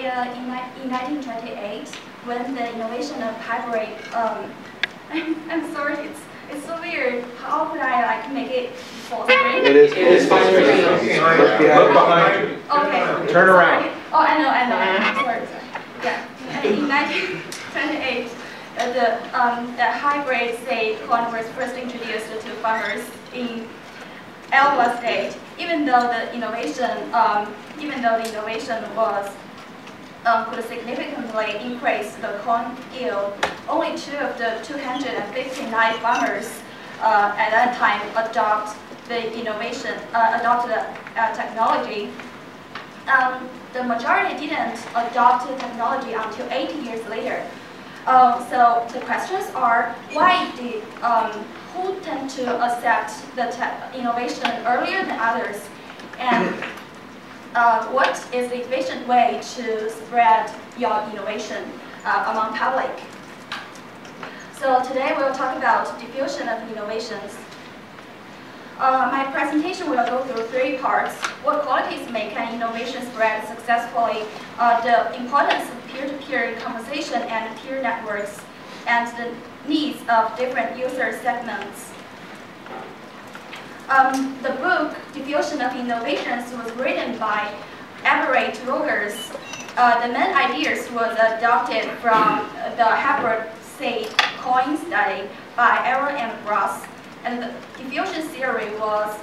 in 1928, when the innovation of hybrid, I'm sorry, it's so weird. How could I like make it full screen? It is full screen. Look behind you. Okay. Turn around. Oh, I know. Sorry. Yeah. In 1928, the hybrid seed corn was first introduced to farmers in Iowa State. Even though the innovation was could significantly increase the corn yield, only 2 of the 259 farmers at that time adopted the technology. The majority didn't adopt the technology until 80 years later. So the questions are, why did who tend to accept the innovation earlier than others, and what is the efficient way to spread your innovation among public? So today we'll talk about diffusion of innovations. My presentation will go through 3 parts: what qualities make an innovation spread successfully, the importance of peer-to-peer conversation and peer networks, and the needs of different user segments. The book Diffusion of Innovations was written by Everett Rogers. The main ideas was adopted from the hybrid seed coin study by Aaron and Ross, and the diffusion theory was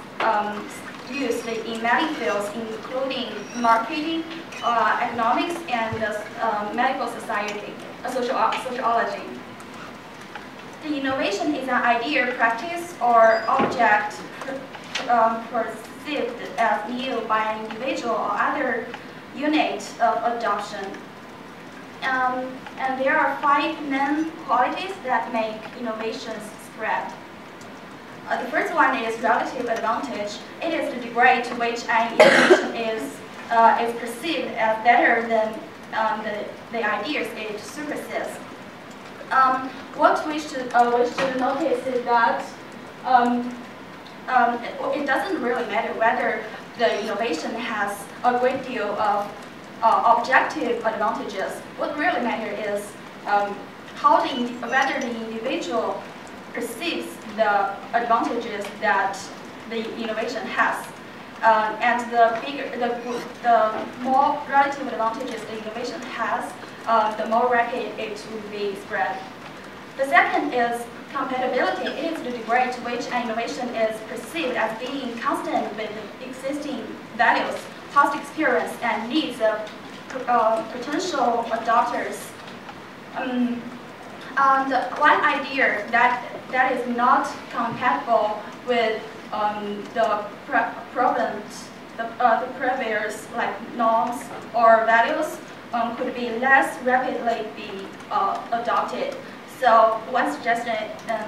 used in many fields, including marketing, economics, and medical sociology. The innovation is an idea, practice, or object perceived as new by an individual or other unit of adoption. And there are 5 main qualities that make innovations spread. The first one is relative advantage. It is the degree to which an innovation is perceived as better than the ideas it supersedes. What we should notice is that it doesn't really matter whether the innovation has a great deal of objective advantages. What really matters is whether the individual perceives the advantages that the innovation has. And the more relative advantages the innovation has, the more rapid it will be spread. The second is compatibility. It is the degree to which an innovation is perceived as being consistent with existing values, past experience, and needs of potential adopters. The one idea that is not compatible with the previous norms or values could be less rapidly be adopted. So one suggestion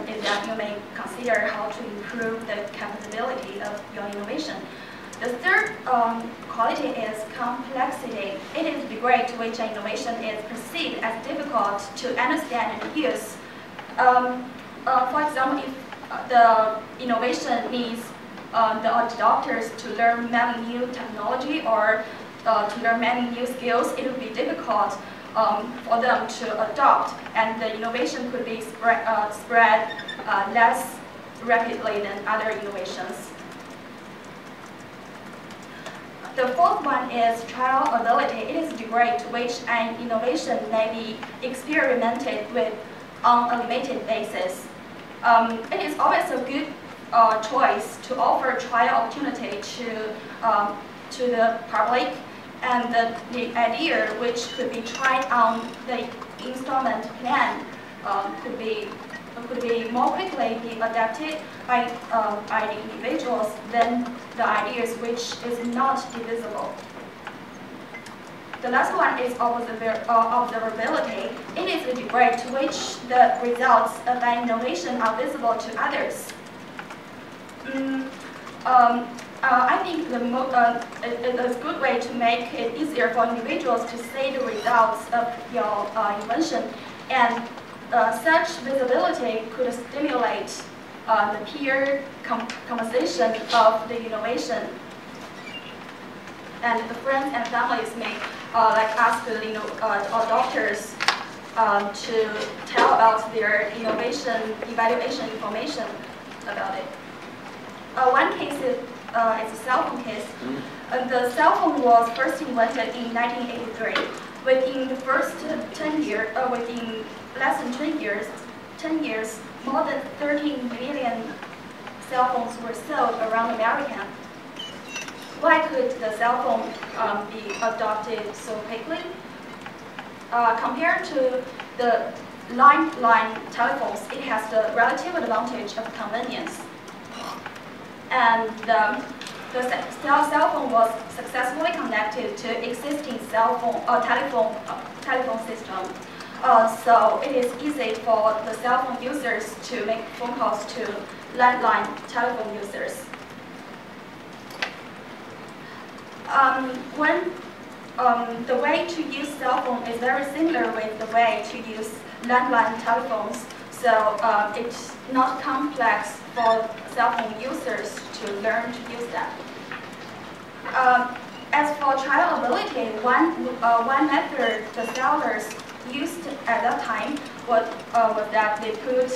is that you may consider how to improve the compatibility of your innovation. The third quality is complexity. It is the degree to which an innovation is perceived as difficult to understand and use. For example, if the innovation needs the adopters to learn many new technology or to learn many new skills, it would be difficult for them to adopt, and the innovation could be spread less rapidly than other innovations. The fourth one is trialability. It is the degree to which an innovation may be experimented with on a limited basis. It is always a good choice to offer trial opportunity to the public, and the idea which could be tried on the installment plan could be more quickly be adapted by the individuals than the ideas which is not divisible. The last one is observability. It is the degree to which the results of an innovation are visible to others. I think a good way to make it easier for individuals to see the results of your invention, and such visibility could stimulate the peer conversation of the innovation, and the friends and families may like ask doctors to tell about their innovation evaluation information about it. One case is a cell phone case. The cell phone was first invented in 1983. Within the first 10 years, within less than 10 years, more than 13 million cell phones were sold around America. Why could the cell phone be adopted so quickly? Compared to the landline telephones, it has the relative advantage of convenience. And the cell phone was successfully connected to existing telephone system. So it is easy for the cell phone users to make phone calls to landline telephone users. The way to use cell phone is very similar with the way to use landline telephones. So it's not complex for cell phone users to learn to use that. As for trialability, one method the sellers used at that time was that they put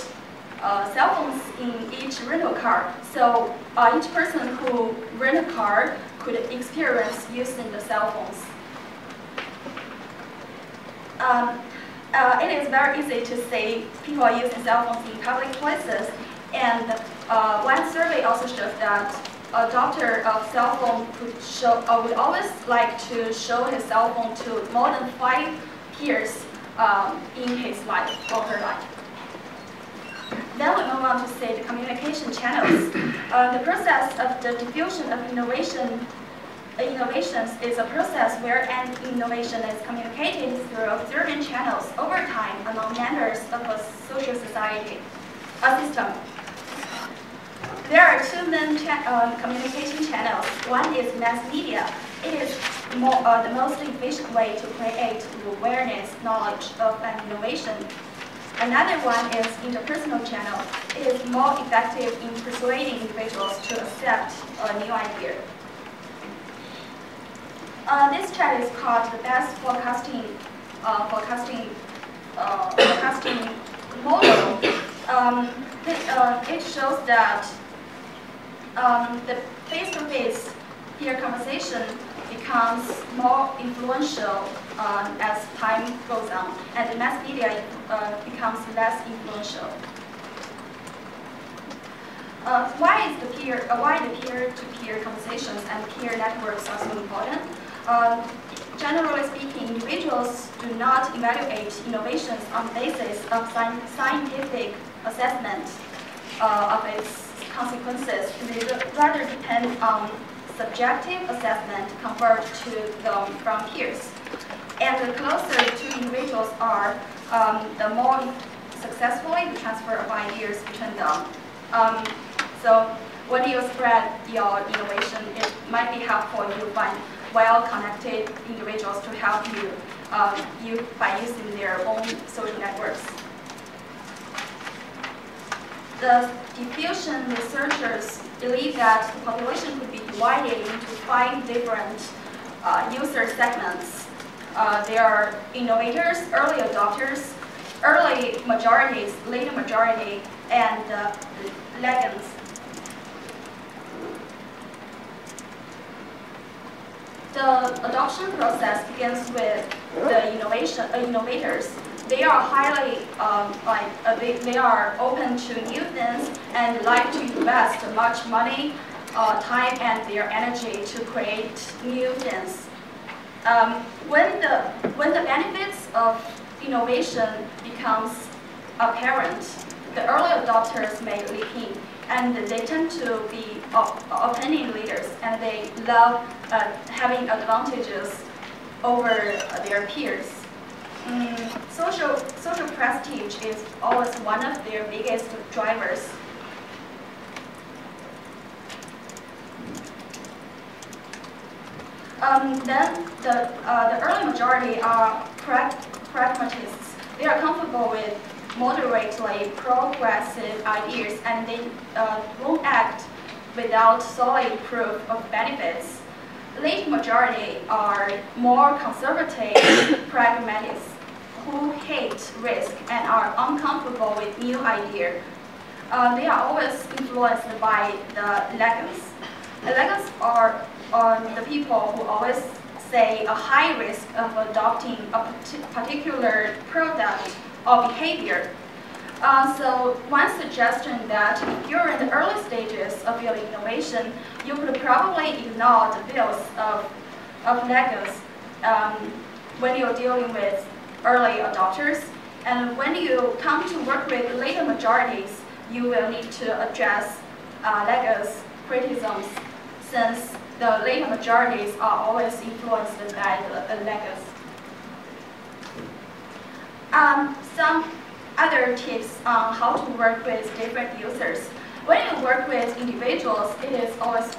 cell phones in each rental car. So each person who rent a car could experience using the cell phones. It is very easy to see people using cell phones in public places, and one survey also shows that a adopter of cell phone would always like to show his cell phone to more than 5 peers in his life or her life. Then we move on to say the communication channels. The process of the diffusion of innovations is a process where an innovation is communicated through observing channels over time among members of a social system. There are two main communication channels. One is mass media. It is the most efficient way to create awareness, knowledge of an innovation. Another one is interpersonal channel. It is more effective in persuading individuals to accept a new idea. This chart is called the best forecasting model. It shows that the face-to-face peer conversation becomes more influential as time goes on, and the mass media becomes less influential. Why the peer-to-peer conversations and peer networks are so important? Generally speaking, individuals do not evaluate innovations on the basis of scientific assessment of its consequences. They rather depend on subjective assessment compared to them from peers. And the closer two individuals are, the more successfully the transfer of ideas between them. So when you spread your innovation, it might be helpful you find well-connected individuals to help you, by using their own social networks. The diffusion researchers believe that the population could be divided into 5 different user segments. There are innovators, early adopters, early majorities, later majority, and legends. The adoption process begins with the innovators. They are highly they are open to new things and like to invest much money, time, and their energy to create new things. When the benefits of innovation becomes apparent, the early adopters may leap in, and they tend to be opinion leaders, and they love having advantages over their peers. Social prestige is always one of their biggest drivers. Then the early majority are pragmatists. They are comfortable with moderately progressive ideas, and they won't act without solid proof of benefits. late majority are more conservative pragmatists who hate risk and are uncomfortable with new ideas. They are always influenced by the legends. The legends are the people who always say a high risk of adopting a particular product or behavior. So one suggestion that if you're in the early stages of your innovation, you could probably ignore the bills of legends when you're dealing with early adopters. And when you come to work with later majorities, you will need to address legends criticisms, since the later majorities are always influenced by the legends. Some other tips on how to work with different users. When you work with individuals, it is always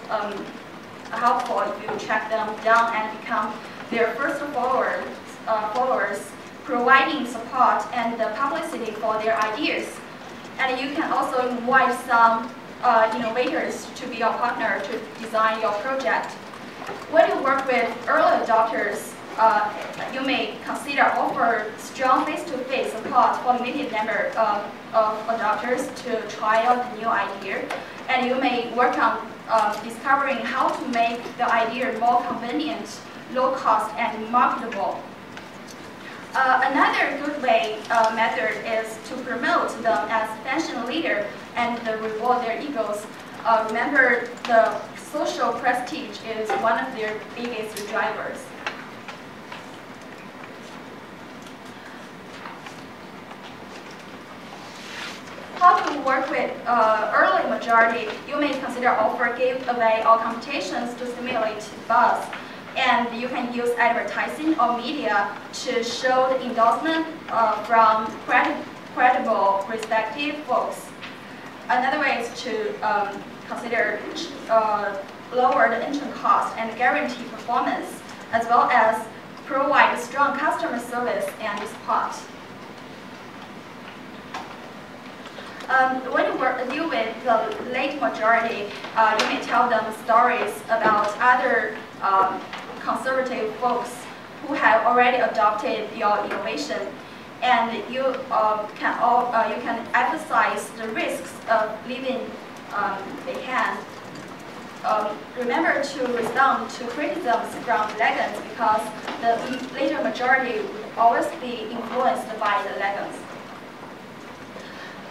helpful if you track them down and become their first followers, providing support and publicity for their ideas. And you can also invite some innovators to be your partner to design your project. When you work with early adopters, you may consider offer strong face-to-face support for limited number of adopters to try out the new idea. And you may work on discovering how to make the idea more convenient, low cost, and marketable. Another good method is to promote them as fashion leader and reward their egos. Remember, the social prestige is one of their biggest drivers. How to work with early majority, you may consider offer giveaway or competitions to stimulate buzz. And you can use advertising or media to show the endorsement from credible, respected folks. Another way is to consider lower the entry cost and guarantee performance, as well as provide strong customer service and support. When you deal with the late majority, you may tell them stories about other conservative folks who have already adopted your innovation, and you can emphasize the risks of leaving behind. Remember to respond to criticisms from legends, because the later majority will always be influenced by the legends.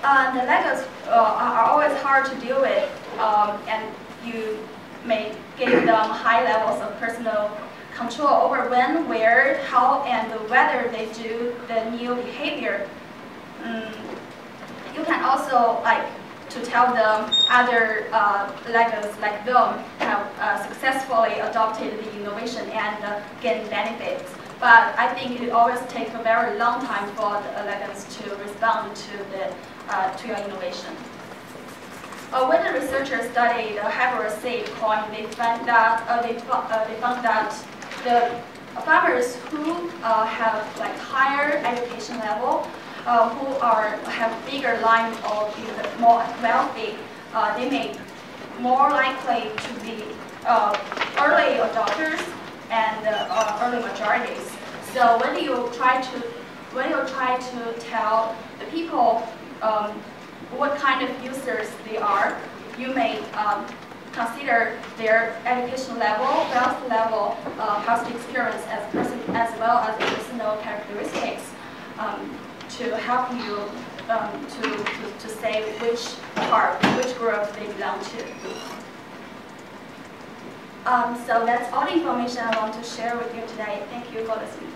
The legends are always hard to deal with, and you may give them high levels of personal control over when, where, how, and whether they do the new behavior. You can also to tell them other legends like them have successfully adopted the innovation and gained benefits. But I think it always takes a very long time for the legends to respond to your innovation. When the researchers studied hybrid seed corn, they found that the farmers who have higher education level, who have bigger line or be more wealthy, they may more likely to be early adopters and early majorities. So when you try to tell the people what kind of users they are, you may consider their education level, wealth level, past experience as well as personal characteristics to help you to say which group they belong to. So that's all the information I want to share with you today. Thank you for listening.